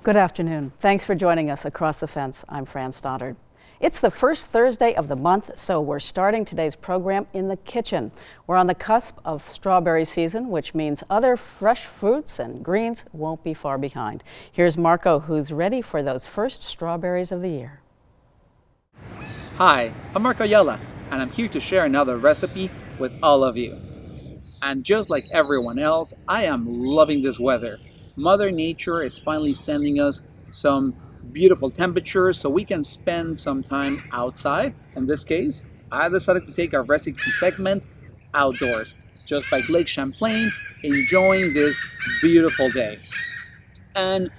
Good afternoon. Thanks for joining us across the fence. I'm Fran Stoddard. It's the first Thursday of the month, so we're starting today's program in the kitchen. We're on the cusp of strawberry season, which means other fresh fruits and greens won't be far behind. Here's Marco, who's ready for those first strawberries of the year. Hi, I'm Marco Ayala, and I'm here to share another recipe with all of you. And just like everyone else, I am loving this weather. Mother Nature is finally sending us some beautiful temperatures so we can spend some time outside. In this case, I decided to take our recipe segment outdoors, just by Lake Champlain, enjoying this beautiful day. And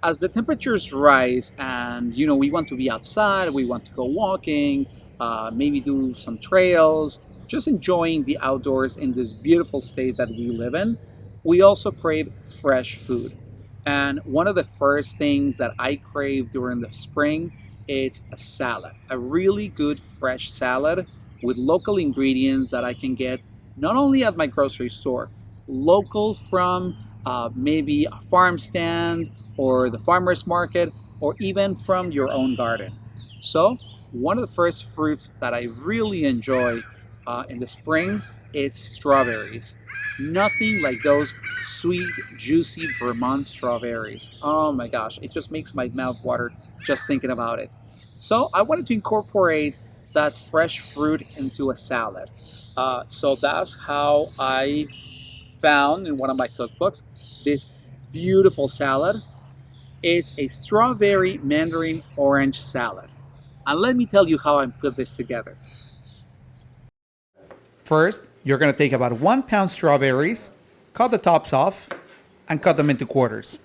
as the temperatures rise and we want to be outside, we want to go walking, maybe do some trails, just enjoying the outdoors in this beautiful state that we live in, we also crave fresh food. And one of the first things that I crave during the spring is a salad, a really good fresh salad with local ingredients that I can get not only at my grocery store, local from maybe a farm stand or the farmer's market, or even from your own garden. So one of the first fruits that I really enjoy in the spring is strawberries. Nothing like those sweet, juicy Vermont strawberries. Oh my gosh, it just makes my mouth water just thinking about it. So I wanted to incorporate that fresh fruit into a salad. So that's how I found in one of my cookbooks this beautiful salad. It's a strawberry mandarin orange salad. And let me tell you how I put this together. First, you're going to take about 1 pound strawberries, cut the tops off, and cut them into quarters.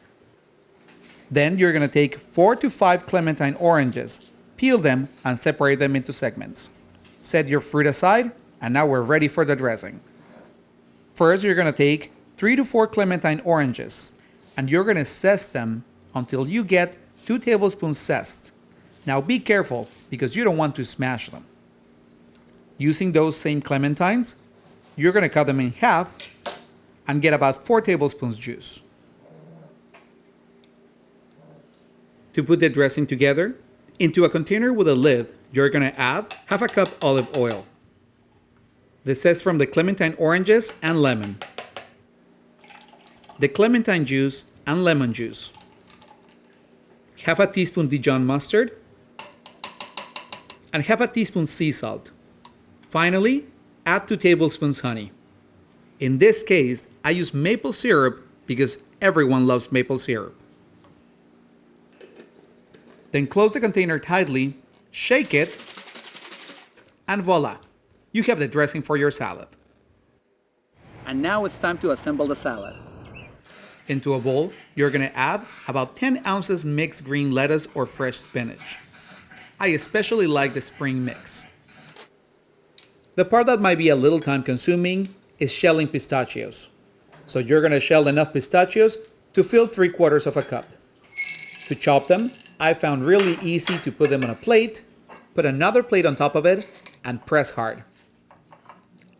Then you're going to take 4 to 5 clementine oranges, peel them, and separate them into segments. Set your fruit aside, and now we're ready for the dressing. First, you're going to take 3 to 4 clementine oranges, and you're going to zest them until you get 2 tablespoons zest. Now be careful, because you don't want to smash them. Using those same clementines, you're going to cut them in half and get about 4 tablespoons juice. To put the dressing together, into a container with a lid, you're going to add half a cup olive oil, the zest from the clementine oranges and lemon, the clementine juice and lemon juice, half a teaspoon Dijon mustard, and half a teaspoon sea salt. Finally, add 2 tablespoons honey. In this case, I use maple syrup because everyone loves maple syrup. Then close the container tightly, shake it, and voila! You have the dressing for your salad. And now it's time to assemble the salad. Into a bowl, you're going to add about 10 ounces mixed green lettuce or fresh spinach. I especially like the spring mix. The part that might be a little time consuming is shelling pistachios. So you're going to shell enough pistachios to fill 3/4 of a cup. To chop them, I found really easy to put them on a plate, put another plate on top of it, and press hard.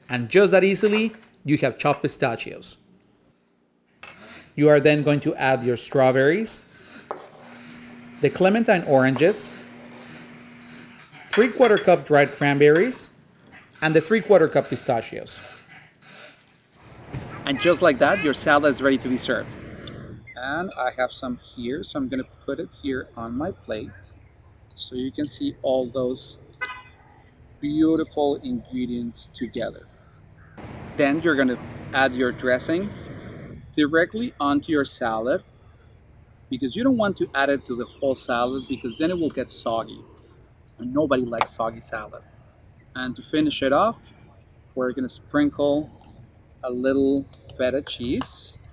And just that easily, you have chopped pistachios. You are then going to add your strawberries, the clementine oranges, 3/4 cup dried cranberries, and the 3/4 cup pistachios. And just like that, your salad is ready to be served. And I have some here, so I'm going to put it here on my plate so you can see all those beautiful ingredients together. Then you're going to add your dressing directly onto your salad, because you don't want to add it to the whole salad because then it will get soggy, and nobody likes soggy salad. And to finish it off, we're going to sprinkle a little feta cheese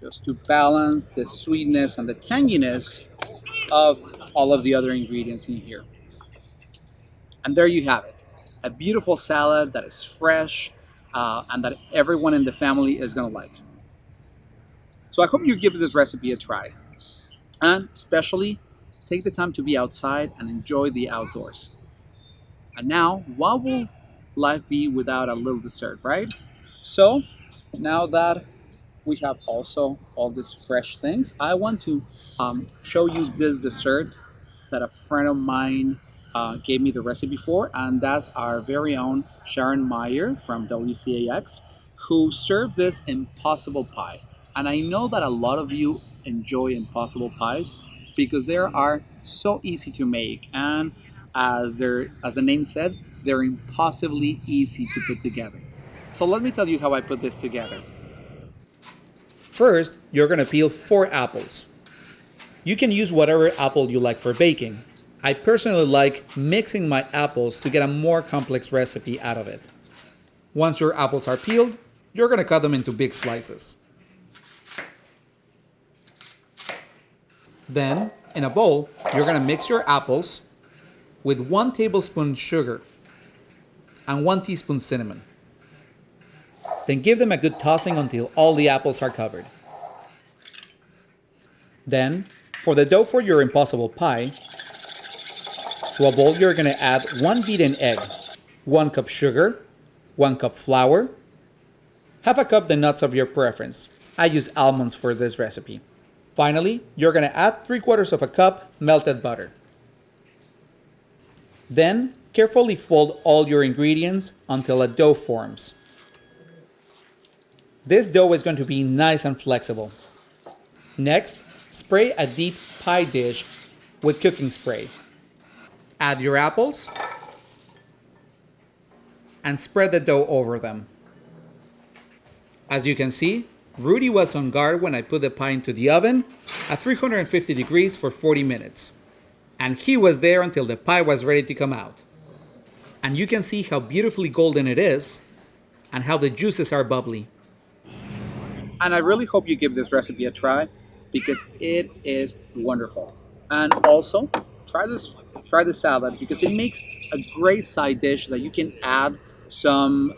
just to balance the sweetness and the tanginess of all of the other ingredients in here. And there you have it, a beautiful salad that is fresh and that everyone in the family is going to like. So I hope you give this recipe a try. And especially, take the time to be outside and enjoy the outdoors. And now, what will life be without a little dessert, right? So, now that we have also all these fresh things, I want to show you this dessert that a friend of mine gave me the recipe for, and that's our very own Sharon Meyer from WCAX, who served this impossible pie. And I know that a lot of you enjoy impossible pies because they are so easy to make, and as the name said, they're impossibly easy to put together. So let me tell you how I put this together. First, you're going to peel 4 apples. You can use whatever apple you like for baking. I personally like mixing my apples to get a more complex recipe out of it. Once your apples are peeled, you're going to cut them into big slices. Then, in a bowl, you're going to mix your apples with 1 tablespoon sugar and 1 teaspoon cinnamon. Then give them a good tossing until all the apples are covered. Then, for the dough for your impossible pie, to a bowl you're going to add 1 beaten egg, 1 cup sugar, 1 cup flour, half a cup the nuts of your preference. I use almonds for this recipe. Finally, you're going to add 3/4 of a cup melted butter. Then, carefully fold all your ingredients until a dough forms. This dough is going to be nice and flexible. Next, spray a deep pie dish with cooking spray. Add your apples and spread the dough over them. As you can see, Rudy was on guard when I put the pie into the oven at 350 degrees for 40 minutes. And he was there until the pie was ready to come out. And you can see how beautifully golden it is and how the juices are bubbly. And I really hope you give this recipe a try because it is wonderful. And also, try the salad because it makes a great side dish that you can add some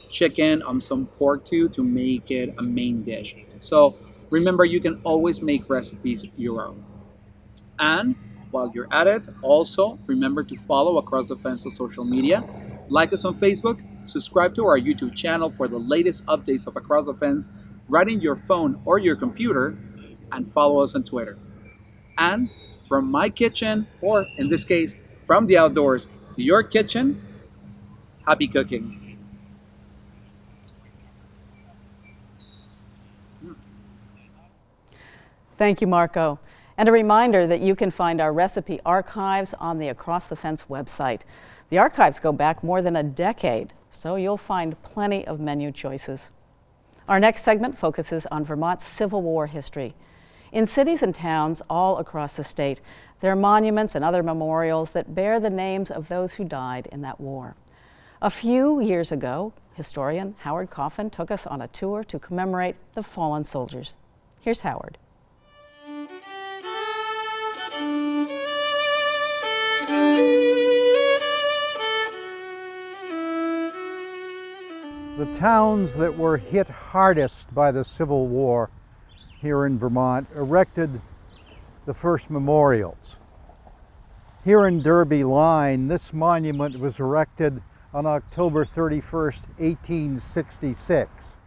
chicken and some pork to make it a main dish. So remember, you can always make recipes your own. And while you're at it, also remember to follow Across the Fence on social media. Like us on Facebook, subscribe to our YouTube channel for the latest updates of Across the Fence right in your phone or your computer, and follow us on Twitter. And from my kitchen, or in this case, from the outdoors to your kitchen, happy cooking. Thank you, Marco. And a reminder that you can find our recipe archives on the Across the Fence website. The archives go back more than a decade, so you'll find plenty of menu choices. Our next segment focuses on Vermont's Civil War history. In cities and towns all across the state, there are monuments and other memorials that bear the names of those who died in that war. A few years ago, historian Howard Coffin took us on a tour to commemorate the fallen soldiers. Here's Howard. The towns that were hit hardest by the Civil War here in Vermont erected the first memorials. Here in Derby Line, this monument was erected on October 31st, 1866.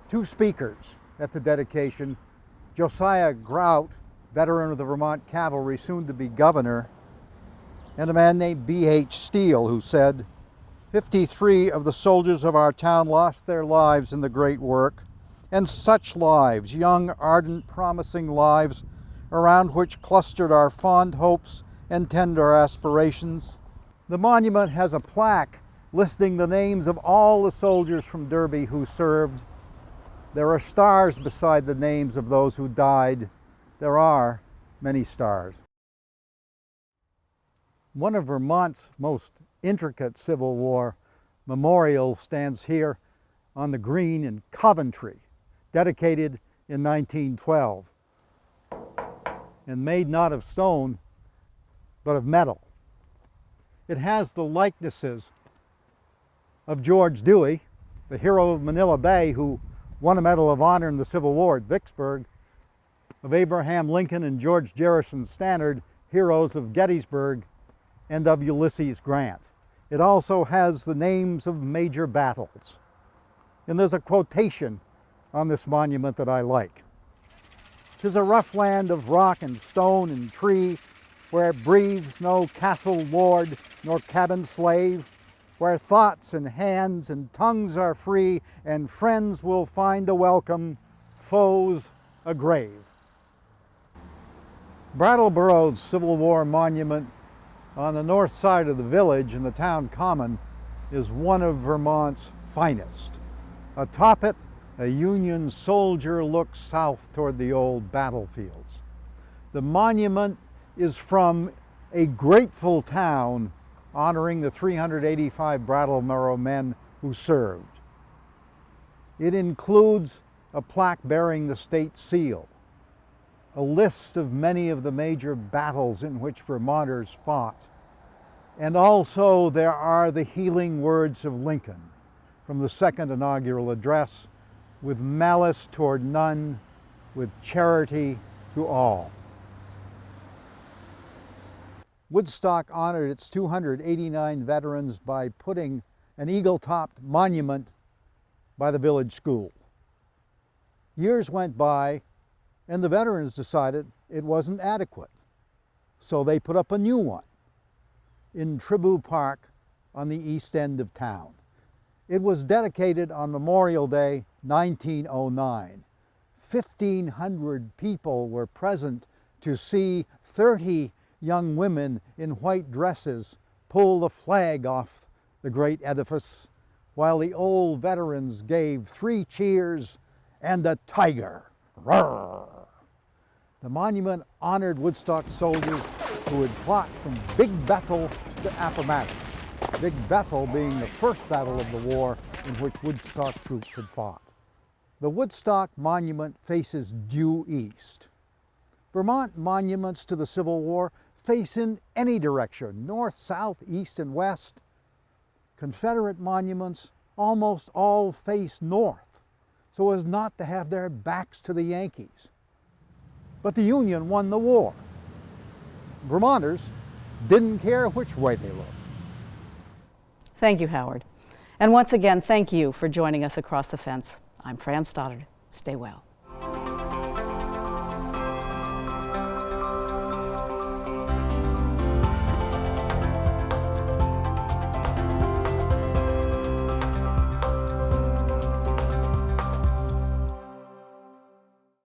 2 speakers at the dedication: Josiah Grout, veteran of the Vermont Cavalry, soon to be governor, and a man named B.H. Steele, who said, 53 of the soldiers of our town lost their lives in the great work, and such lives, young, ardent, promising lives, around which clustered our fond hopes and tender aspirations. The monument has a plaque listing the names of all the soldiers from Derby who served. There are stars beside the names of those who died. There are many stars. One of Vermont's most intricate Civil War memorials stands here on the green in Coventry, dedicated in 1912, and made not of stone, but of metal. It has the likenesses of George Dewey, the hero of Manila Bay who won a Medal of Honor in the Civil War at Vicksburg, of Abraham Lincoln and George Garrison Stannard, heroes of Gettysburg, and of Ulysses Grant. It also has the names of major battles. And there's a quotation on this monument that I like. "'Tis a rough land of rock and stone and tree, where breathes no castle lord nor cabin slave, where thoughts and hands and tongues are free, and friends will find a welcome, foes a grave." Brattleboro's Civil War monument on the north side of the village in the town common is one of Vermont's finest. Atop it, a Union soldier looks south toward the old battlefields. The monument is from a grateful town honoring the 385 Brattleboro men who served. It includes a plaque bearing the state seal, a list of many of the major battles in which Vermonters fought, and also there are the healing words of Lincoln from the second inaugural address: "With malice toward none, with charity to all." Woodstock honored its 289 veterans by putting an eagle-topped monument by the village school. Years went by, and the veterans decided it wasn't adequate, so they put up a new one in Tribou Park on the east end of town. It was dedicated on Memorial Day 1909. 1,500 people were present to see 30 young women in white dresses pull the flag off the great edifice, while the old veterans gave 3 cheers and a tiger. Roar! The monument honored Woodstock soldiers who had fought from Big Bethel to Appomattox, Big Bethel being the first battle of the war in which Woodstock troops had fought. The Woodstock monument faces due east. Vermont monuments to the Civil War face in any direction, north, south, east, and west. Confederate monuments almost all face north, so as not to have their backs to the Yankees. But the Union won the war. Vermonters didn't care which way they looked. Thank you, Howard. And once again, thank you for joining us across the fence. I'm Fran Stoddard. Stay well.